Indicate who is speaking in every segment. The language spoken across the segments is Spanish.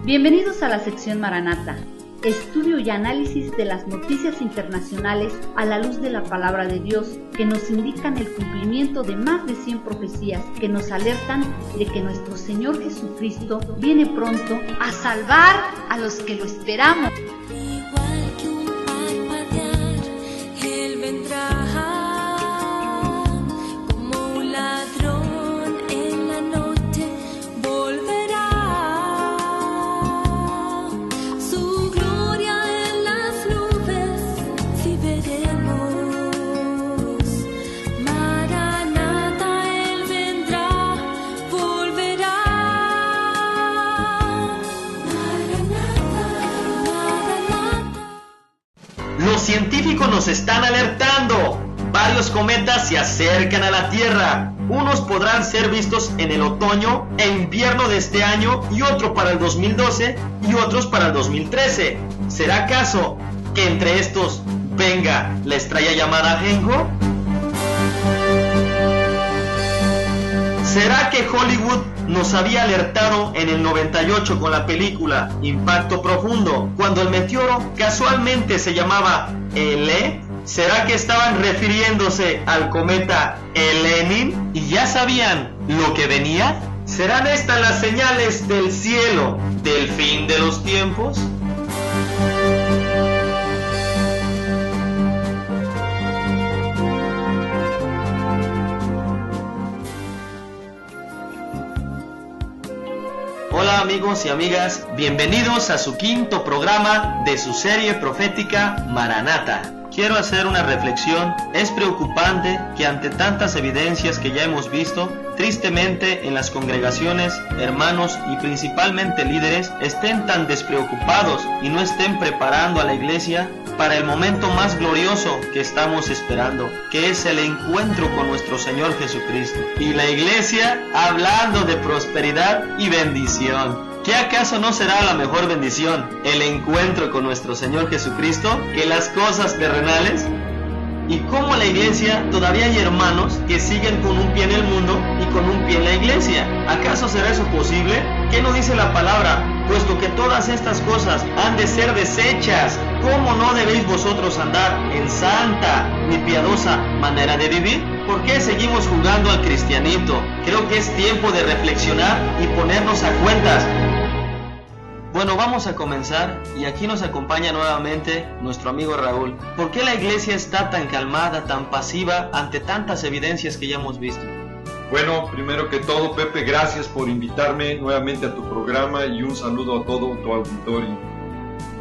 Speaker 1: Bienvenidos a la sección Maranata, estudio y análisis de las noticias internacionales a la luz de la palabra de Dios, que nos indican el cumplimiento de más de 100 profecías que nos alertan de que nuestro Señor Jesucristo viene pronto a salvar a los que lo esperamos.
Speaker 2: Igual que un parpadear, Él vendrá como un ladrón en la noche, volverá. Su gloria en las nubes, si veremos. Maranata, Él vendrá, volverá.
Speaker 3: Los científicos nos están alertando. Varios cometas se acercan a la Tierra. Unos podrán ser vistos en el otoño e invierno de este año y otro para el 2012 y otros para el 2013. ¿Será acaso que entre estos venga la estrella llamada Gengo? ¿Será que Hollywood nos había alertado en el 98 con la película Impacto Profundo, cuando el meteoro casualmente se llamaba L? ¿Será que estaban refiriéndose al cometa Elenin y ya sabían lo que venía? ¿Serán estas las señales del cielo del fin de los tiempos? Hola amigos y amigas, bienvenidos a su quinto programa de su serie profética Maranata. Quiero hacer una reflexión. Es preocupante que ante tantas evidencias que ya hemos visto, tristemente en las congregaciones, hermanos y principalmente líderes estén tan despreocupados y no estén preparando a la iglesia para el momento más glorioso que estamos esperando, que es el encuentro con nuestro Señor Jesucristo. Y la iglesia hablando de prosperidad y bendición. ¿Qué acaso no será la mejor bendición el encuentro con nuestro Señor Jesucristo que las cosas terrenales? ¿Y cómo la iglesia todavía hay hermanos que siguen con un pie en el mundo y con un pie en la iglesia? ¿Acaso será eso posible? ¿Qué nos dice la palabra? Puesto que todas estas cosas han de ser desechas, ¿cómo no debéis vosotros andar en santa ni piadosa manera de vivir? ¿Por qué seguimos jugando al cristianito? Creo que es tiempo de reflexionar y ponernos a cuentas. Bueno, vamos a comenzar y aquí nos acompaña nuevamente nuestro amigo Raúl. ¿Por qué la iglesia está tan calmada, tan pasiva ante tantas evidencias que ya hemos visto?
Speaker 4: Bueno, primero que todo, Pepe, gracias por invitarme nuevamente a tu programa y un saludo a todo tu auditorio.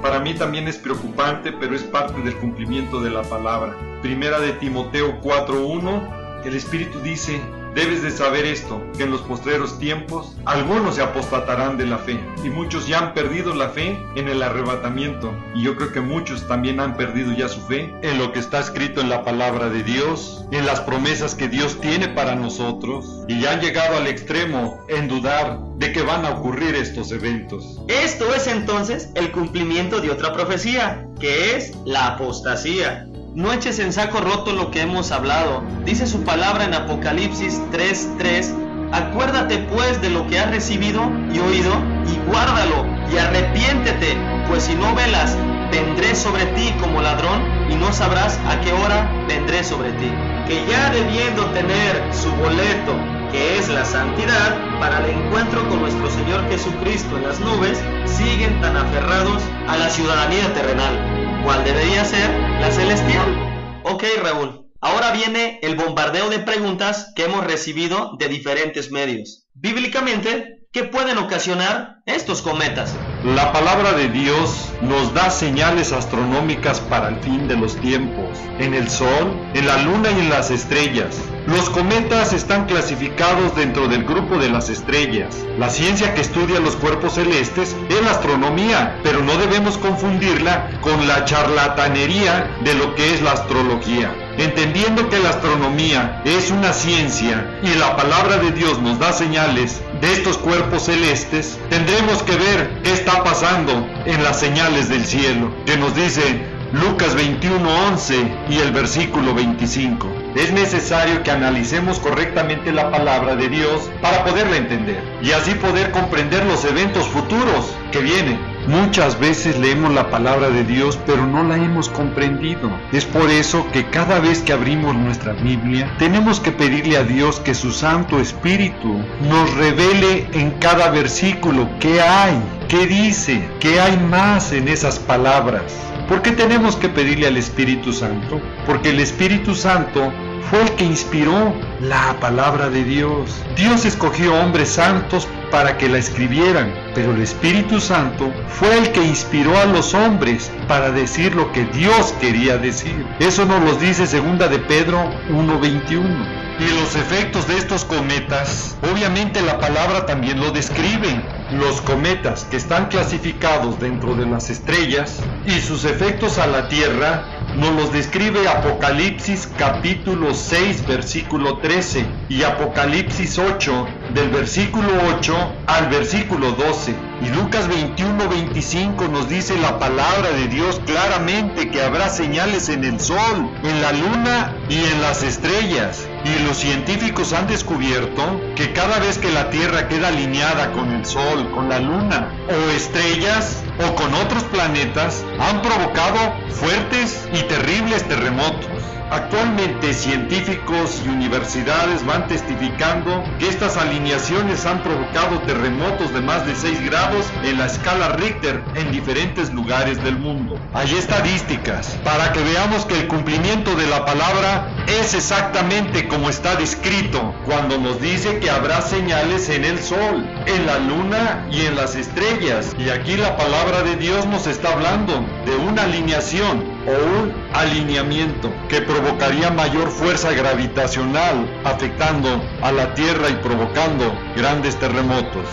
Speaker 4: Para mí también es preocupante, pero es parte del cumplimiento de la palabra. Primera de Timoteo 4:1, el Espíritu dice: debes de saber esto, que en los postreros tiempos algunos se apostatarán de la fe, y muchos ya han perdido la fe en el arrebatamiento, y yo creo que muchos también han perdido ya su fe en lo que está escrito en la palabra de Dios, en las promesas que Dios tiene para nosotros, y ya han llegado al extremo en dudar de que van a ocurrir estos eventos.
Speaker 3: Esto es entonces el cumplimiento de otra profecía, que es la apostasía. No eches en saco roto lo que hemos hablado. Dice su palabra en Apocalipsis 3:3: acuérdate pues de lo que has recibido y oído, y guárdalo, y arrepiéntete, pues si no velas, vendré sobre ti como ladrón, y no sabrás a qué hora vendré sobre ti. Que ya debiendo tener su boleto, que es la santidad, para el encuentro con nuestro Señor Jesucristo en las nubes, siguen tan aferrados a la ciudadanía terrenal. ¿Cuál debería ser la celestial? Ok, Raúl, ahora viene el bombardeo de preguntas que hemos recibido de diferentes medios. Bíblicamente, ¿qué pueden ocasionar estos cometas?
Speaker 4: La palabra de Dios nos da señales astronómicas para el fin de los tiempos, en el sol, en la luna y en las estrellas. Los cometas están clasificados dentro del grupo de las estrellas. La ciencia que estudia los cuerpos celestes es la astronomía, pero no debemos confundirla con la charlatanería de lo que es la astrología. Entendiendo que la astronomía es una ciencia y la palabra de Dios nos da señales de estos cuerpos celestes, tendremos que ver qué está pasando en las señales del cielo, que nos dice: Lucas 21:11 y el versículo 25. Es necesario que analicemos correctamente la palabra de Dios para poderla entender y así poder comprender los eventos futuros que vienen. Muchas veces leemos la palabra de Dios, pero no la hemos comprendido. Es por eso que cada vez que abrimos nuestra Biblia, tenemos que pedirle a Dios que su Santo Espíritu nos revele en cada versículo qué hay, qué dice, qué hay más en esas palabras. ¿Por qué tenemos que pedirle al Espíritu Santo? Porque el Espíritu Santo fue el que inspiró la palabra de Dios. Dios escogió hombres santos para que la escribieran, pero el Espíritu Santo fue el que inspiró a los hombres para decir lo que Dios quería decir. Eso nos lo dice 2 de Pedro 1:21. Y los efectos de estos cometas, obviamente la palabra también lo describe. Los cometas que están clasificados dentro de las estrellas y sus efectos a la Tierra nos los describe Apocalipsis capítulo 6 versículo 13 y Apocalipsis 8 del versículo 8 al versículo 12. Y Lucas 21:25 nos dice la palabra de Dios claramente que habrá señales en el sol, en la luna y en las estrellas. Y los científicos han descubierto que cada vez que la Tierra queda alineada con el sol, con la luna o estrellas o con otros planetas, han provocado fuertes y terribles terremotos. Actualmente científicos y universidades van testificando que estas alineaciones han provocado terremotos de más de 6 grados en la escala Richter en diferentes lugares del mundo. Hay estadísticas para que veamos que el cumplimiento de la palabra es exactamente como está descrito cuando nos dice que habrá señales en el sol, en la luna y en las estrellas. Y aquí la palabra de Dios nos está hablando de una alineación o un alineamiento que provocaría mayor fuerza gravitacional afectando a la Tierra y provocando grandes terremotos,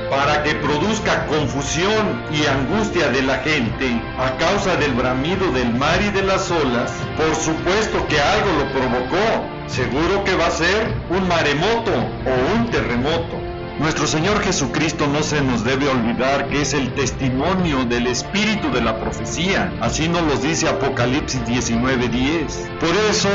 Speaker 4: para que produzca confusión y angustia de la gente a causa del bramido del mar y de las olas. Por supuesto que algo lo provocó, seguro que va a ser un maremoto o un terremoto. Nuestro Señor Jesucristo no se nos debe olvidar que es el testimonio del espíritu de la profecía. Así nos lo dice Apocalipsis 19:10. Por eso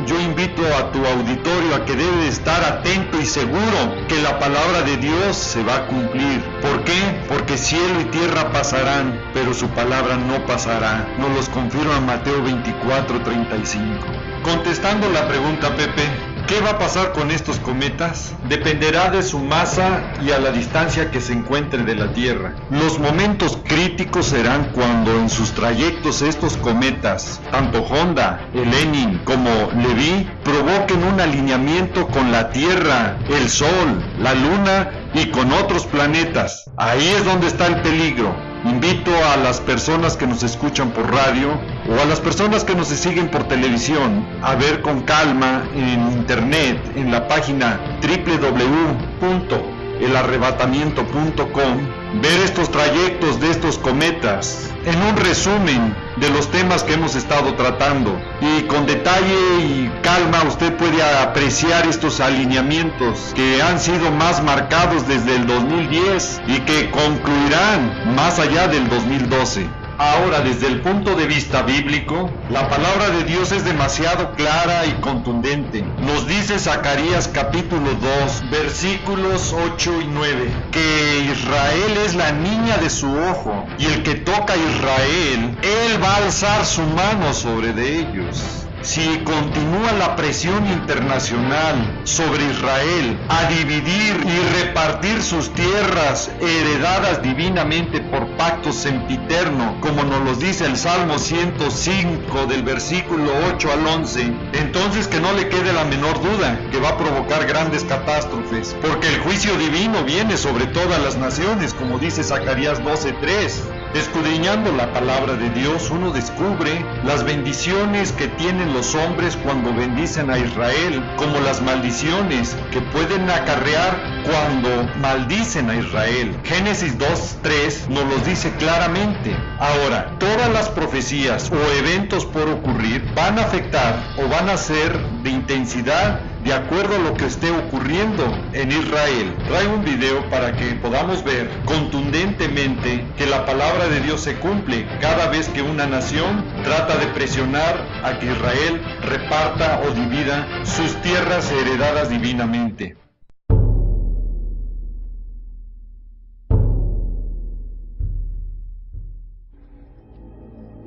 Speaker 4: yo invito a tu auditorio a que debe estar atento y seguro que la palabra de Dios se va a cumplir. ¿Por qué? Porque cielo y tierra pasarán, pero su palabra no pasará. Nos los confirma Mateo 24:35. Contestando la pregunta, Pepe, ¿qué va a pasar con estos cometas? Dependerá de su masa y a la distancia que se encuentre de la Tierra. Los momentos críticos serán cuando en sus trayectos estos cometas, tanto Honda, Lenin como Levi, provoquen un alineamiento con la Tierra, el Sol, la Luna y con otros planetas. Ahí es donde está el peligro. Invito a las personas que nos escuchan por radio o a las personas que nos siguen por televisión a ver con calma en internet, en la página www.elarrebatamiento.com, ver estos trayectos de estos cometas en un resumen de los temas que hemos estado tratando, y con detalle y calma usted puede apreciar estos alineamientos que han sido más marcados desde el 2010 y que concluirán más allá del 2012. Ahora, desde el punto de vista bíblico, la palabra de Dios es demasiado clara y contundente. Nos dice Zacarías capítulo 2, versículos 8 y 9, que Israel es la niña de su ojo, y el que toca a Israel, él va a alzar su mano sobre de ellos. Si continúa la presión internacional sobre Israel a dividir y repartir sus tierras heredadas divinamente por pacto sempiterno, como nos lo dice el Salmo 105 del versículo 8 al 11, entonces que no le quede la menor duda que va a provocar grandes catástrofes, porque el juicio divino viene sobre todas las naciones, como dice Zacarías 12:3. Escudriñando la palabra de Dios, uno descubre las bendiciones que tienen los hombres cuando bendicen a Israel, como las maldiciones que pueden acarrear cuando maldicen a Israel. Génesis 2:3 nos los dice claramente. Ahora, todas las profecías o eventos por ocurrir van a afectar o van a ser de intensidad de acuerdo a lo que esté ocurriendo en Israel. Traigo un video para que podamos ver contundentemente que la palabra de Dios se cumple cada vez que una nación trata de presionar a que Israel reparta o divida sus tierras heredadas divinamente.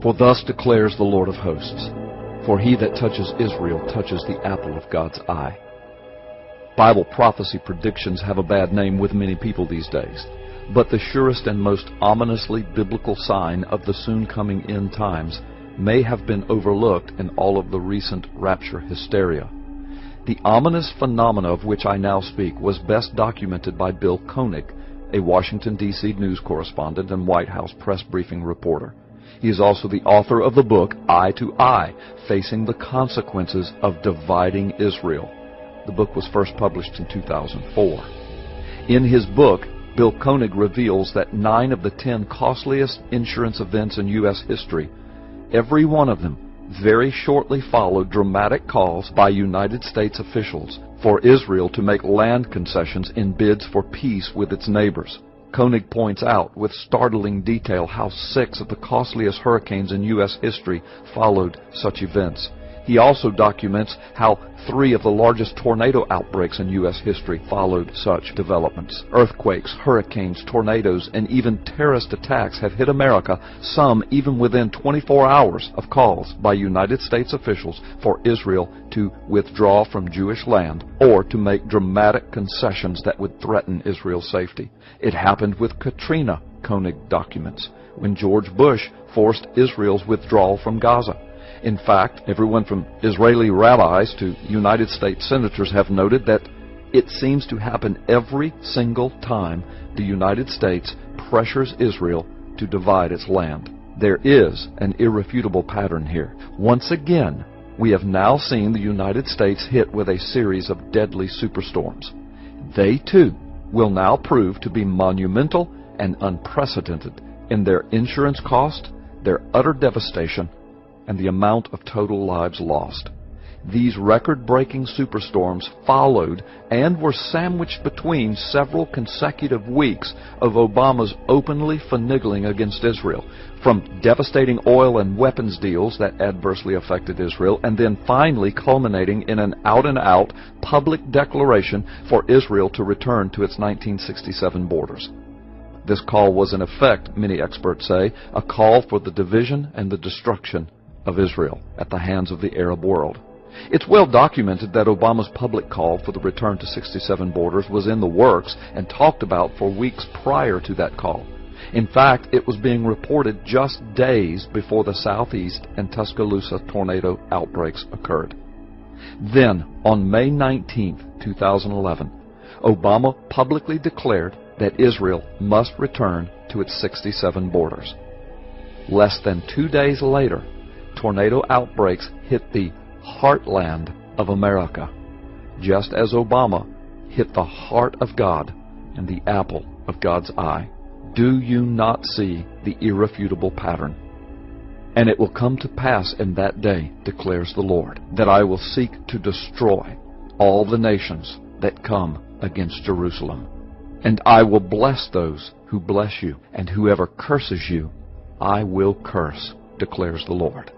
Speaker 5: For thus declares the Lord of hosts, for he that touches Israel touches the apple of God's eye. Bible prophecy predictions have a bad name with many people these days, but the surest and most ominously biblical sign of the soon coming end times may have been overlooked in all of the recent rapture hysteria. The ominous phenomena of which I now speak was best documented by Bill Koenig, a Washington, D.C. news correspondent and White House press briefing reporter. He is also the author of the book Eye to Eye, Facing the Consequences of Dividing Israel. The book was first published in 2004. In his book, Bill Koenig reveals that 9 of the 10 costliest insurance events in U.S. history, every one of them very shortly followed dramatic calls by United States officials for Israel to make land concessions in bids for peace with its neighbors. Koenig points out with startling detail how 6 of the costliest hurricanes in U.S. history followed such events. He also documents how 3 of the largest tornado outbreaks in U.S. history followed such developments. Earthquakes, hurricanes, tornadoes, and even terrorist attacks have hit America, some even within 24 hours of calls by United States officials for Israel to withdraw from Jewish land or to make dramatic concessions that would threaten Israel's safety. It happened with Katrina, Koenig documents, when George Bush forced Israel's withdrawal from Gaza. In fact, everyone from Israeli rabbis to United States senators have noted that it seems to happen every single time the United States pressures Israel to divide its land. There is an irrefutable pattern here. Once again, we have now seen the United States hit with a series of deadly superstorms. They, too, will now prove to be monumental and unprecedented in their insurance cost, their utter devastation, and the amount of total lives lost. These record-breaking superstorms followed and were sandwiched between several consecutive weeks of Obama's openly finagling against Israel, from devastating oil and weapons deals that adversely affected Israel, and then finally culminating in an out-and-out public declaration for Israel to return to its 1967 borders. This call was in effect, many experts say, a call for the division and the destruction of Israel at the hands of the Arab world. It's well documented that Obama's public call for the return to 67 borders was in the works and talked about for weeks prior to that call. In fact, it was being reported just days before the Southeast and Tuscaloosa tornado outbreaks occurred. Then, on May 19, 2011, Obama publicly declared that Israel must return to its 67 borders. Less than 2 days later, tornado outbreaks hit the heartland of America, just as Obama hit the heart of God and the apple of God's eye. Do you not see the irrefutable pattern? And it will come to pass in that day, declares the Lord, that I will seek to destroy all the nations that come against Jerusalem. And I will bless those who bless you, and whoever curses you, I will curse, declares the Lord.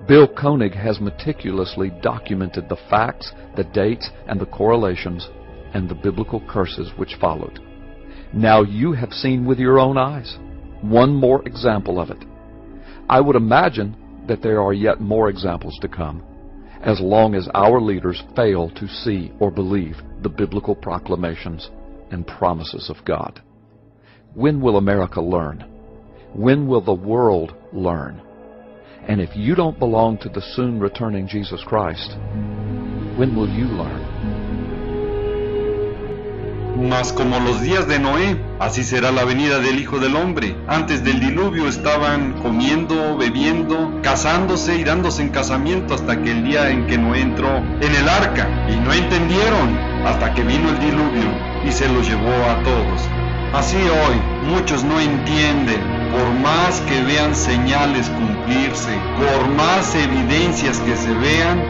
Speaker 5: Bill Koenig has meticulously documented the facts, the dates, and the correlations, and the biblical curses which followed. Now you have seen with your own eyes. One more example of it. I would imagine that there are yet more examples to come, as long as our leaders fail to see or believe the biblical proclamations and promises of God. When will America learn? When will the world learn? And if you don't belong to the soon returning Jesus Christ, when will you learn?
Speaker 4: Mas como los días de Noé, así será la venida del Hijo del Hombre. Antes del diluvio estaban comiendo, bebiendo, casándose y dándose en casamiento hasta que el día en que Noé entró en el arca. Y no entendieron hasta que vino el diluvio y se los llevó a todos. Así hoy, muchos no entienden, por más que vean señales cumplirse, por más evidencias que se vean,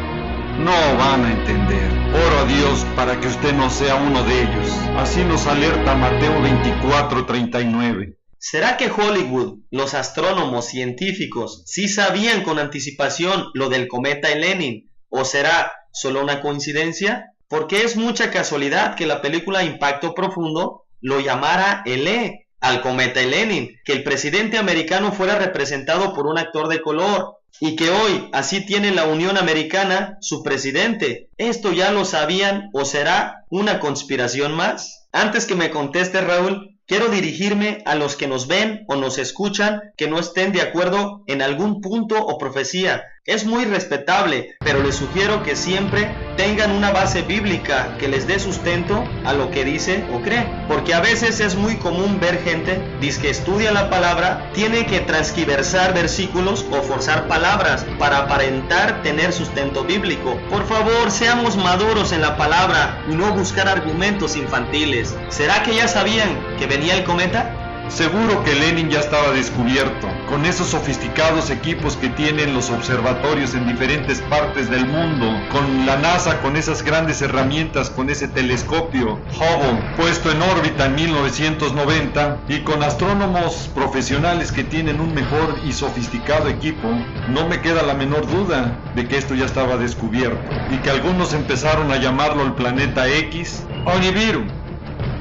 Speaker 4: No van a entender. Oro a Dios para que usted no sea uno de ellos. Así nos alerta Mateo 24:39.
Speaker 3: ¿Será que Hollywood, los astrónomos científicos, sí sabían con anticipación lo del cometa Lenin? ¿O será solo una coincidencia? Porque es mucha casualidad que la película Impacto Profundo lo llamara LE, al cometa Lenin, que el presidente americano fuera representado por un actor de color, y que hoy así tiene la Unión Americana su presidente. ¿Esto ya lo sabían o será una conspiración más? Antes que me conteste, Raúl, quiero dirigirme a los que nos ven o nos escuchan que no estén de acuerdo en algún punto o profecía. Es muy respetable, pero les sugiero que siempre tengan una base bíblica que les dé sustento a lo que dice o cree. Porque a veces es muy común ver gente que estudia la palabra, tiene que transgiversar versículos o forzar palabras para aparentar tener sustento bíblico. Por favor, seamos maduros en la palabra y no buscar argumentos infantiles. ¿Será que ya sabían que venía el cometa?
Speaker 4: Seguro que Lenin ya estaba descubierto, con esos sofisticados equipos que tienen los observatorios en diferentes partes del mundo, con la NASA, con esas grandes herramientas, con ese telescopio Hubble puesto en órbita en 1990, y con astrónomos profesionales que tienen un mejor y sofisticado equipo. No me queda la menor duda de que esto ya estaba descubierto, y que algunos empezaron a llamarlo el planeta X o Nibiru.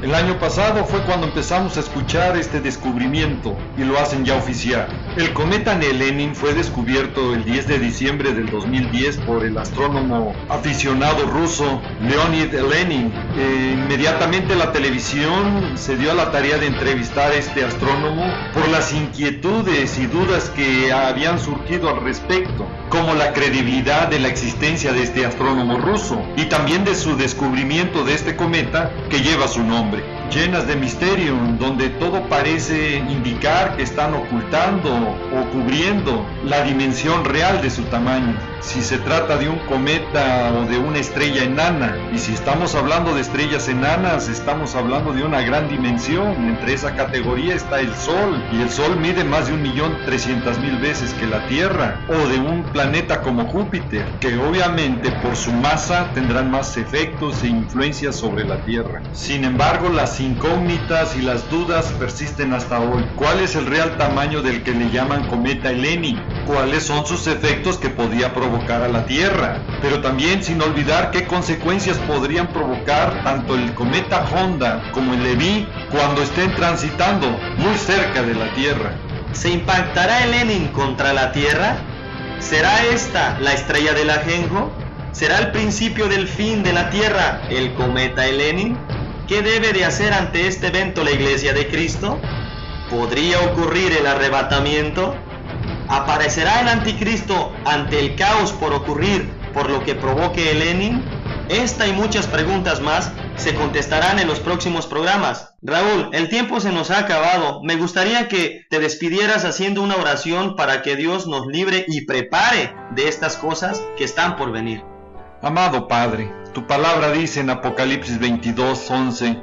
Speaker 4: El año pasado fue cuando empezamos a escuchar este descubrimiento y lo hacen ya oficial. El cometa Lenin fue descubierto el 10 de diciembre del 2010 por el astrónomo aficionado ruso Leonid Lenin. Inmediatamente la televisión se dio a la tarea de entrevistar a este astrónomo por las inquietudes y dudas que habían surgido al respecto, como la credibilidad de la existencia de este astrónomo ruso y también de su descubrimiento de este cometa que lleva su nombre. Llenas de misterio, donde todo parece indicar que están ocultando o cubriendo la dimensión real de su tamaño. Si se trata de un cometa o de una estrella enana, y si estamos hablando de estrellas enanas, estamos hablando de una gran dimensión. Entre esa categoría está el Sol, y el Sol mide más de 1.300.000 veces que la Tierra, o de un planeta como Júpiter, que obviamente por su masa tendrán más efectos e influencias sobre la Tierra. Sin embargo, las incógnitas y las dudas persisten hasta hoy. ¿Cuál es el real tamaño del que le llaman cometa Lenin? ¿Cuáles son sus efectos que podía provocar a la Tierra? Pero también sin olvidar qué consecuencias podrían provocar tanto el cometa Honda como el Levi cuando estén transitando muy cerca de la Tierra.
Speaker 3: ¿Se impactará el Lenin contra la Tierra? ¿Será esta la estrella del ajenjo? ¿Será el principio del fin de la Tierra el cometa Lenin? ¿Qué debe de hacer ante este evento la Iglesia de Cristo? ¿Podría ocurrir el arrebatamiento? ¿Aparecerá el anticristo ante el caos por ocurrir por lo que provoque el Lenin? Esta y muchas preguntas más se contestarán en los próximos programas. Raúl, el tiempo se nos ha acabado. Me gustaría que te despidieras haciendo una oración para que Dios nos libre y prepare de estas cosas que están por venir.
Speaker 4: Amado Padre, tu palabra dice en Apocalipsis 22:11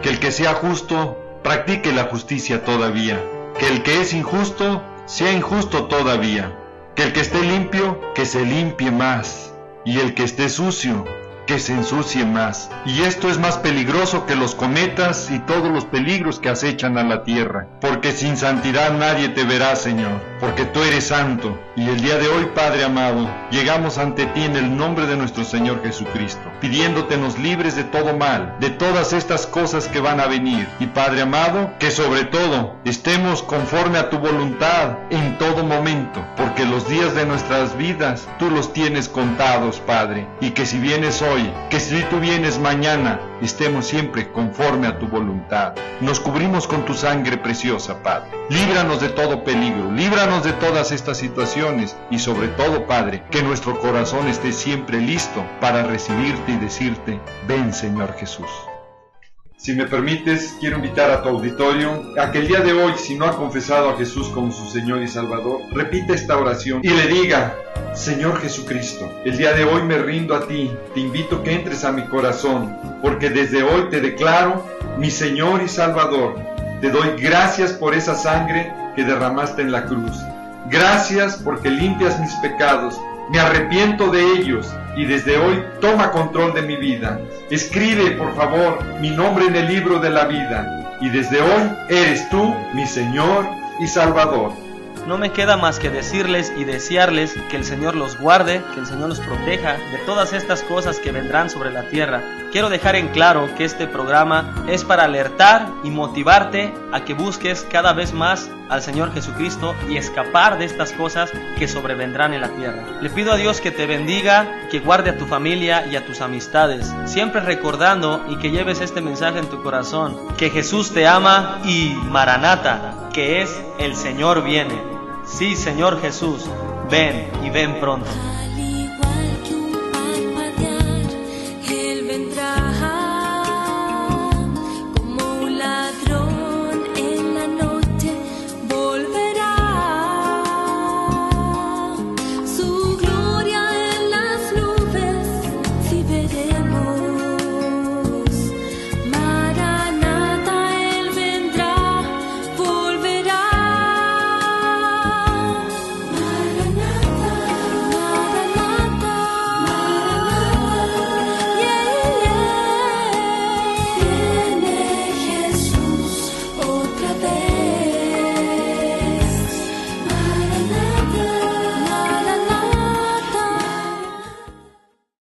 Speaker 4: que el que sea justo practique la justicia todavía, que el que es injusto sea injusto todavía, que el que esté limpio que se limpie más, y el que esté sucio que se ensucie más. Y esto es más peligroso que los cometas y todos los peligros que acechan a la tierra, porque sin santidad nadie te verá, Señor, porque tú eres santo. Y el día de hoy, Padre amado, llegamos ante ti en el nombre de nuestro Señor Jesucristo, pidiéndote nos libres de todo mal, de todas estas cosas que van a venir. Y Padre amado, que sobre todo estemos conforme a tu voluntad en todo momento, porque los días de nuestras vidas tú los tienes contados, Padre, y que si vienes hoy, que si tú vienes mañana, estemos siempre conforme a tu voluntad. Nos cubrimos con tu sangre preciosa, Padre. Líbranos de todo peligro, líbranos de todas estas situaciones y sobre todo, Padre, que nuestro corazón esté siempre listo para recibirte y decirte, ven, Señor Jesús. Si me permites, quiero invitar a tu auditorio a que el día de hoy, si no ha confesado a Jesús como su Señor y Salvador, repita esta oración y le diga, Señor Jesucristo, el día de hoy me rindo a ti, te invito que entres a mi corazón, porque desde hoy te declaro mi Señor y Salvador. Te doy gracias por esa sangre que derramaste en la cruz. Gracias porque limpias mis pecados Me arrepiento de ellos y desde hoy toma control de mi vida. Escribe, por favor, mi nombre en el libro de la vida y desde hoy eres tú mi Señor y Salvador.
Speaker 3: No me queda más que decirles y desearles que el Señor los guarde, que el Señor los proteja de todas estas cosas que vendrán sobre la tierra. Quiero dejar en claro que este programa es para alertar y motivarte a que busques cada vez más al Señor Jesucristo y escapar de estas cosas que sobrevendrán en la tierra. Le pido a Dios que te bendiga, que guarde a tu familia y a tus amistades, siempre recordando y que lleves este mensaje en tu corazón, que Jesús te ama y Maranata, que es el Señor viene. Sí, Señor Jesús, ven y ven pronto.